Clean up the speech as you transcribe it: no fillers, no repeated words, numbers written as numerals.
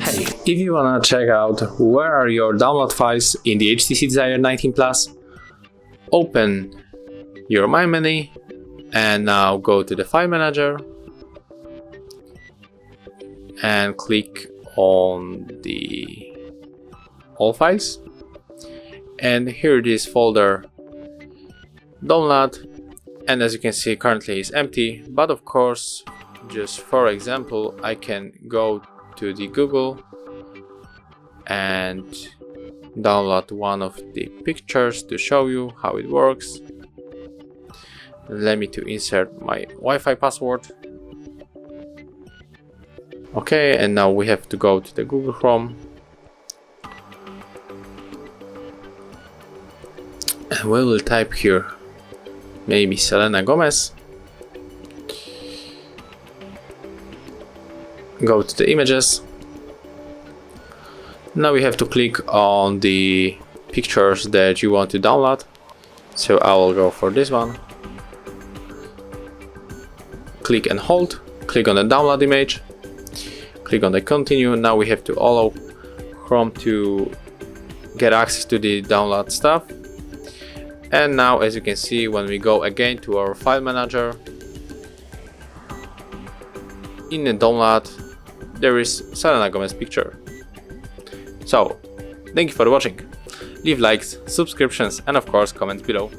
Hey, if you wanna check out where are your download files in the HTC Desire 19 Plus, open your My menu and now go to the File Manager and click on the All Files, and here it is folder download, and as you can see currently it's empty, but of course, just for example, I can go to the Google and download one of the pictures to show you how it works. Let me to insert my Wi-Fi password. Okay, and now we have to go to the Google Chrome and we will type here maybe Selena Gomez. Go to the images. Now we have to click on the pictures that you want to download, so I will go for this one. Click and hold, click on the download image, click on the continue. Now we have to allow Chrome to get access to the download stuff. And now as you can see, when we go again to our file manager, in the download there is Selena Gomez picture. So, thank you for watching. Leave likes, subscriptions and of course comments below.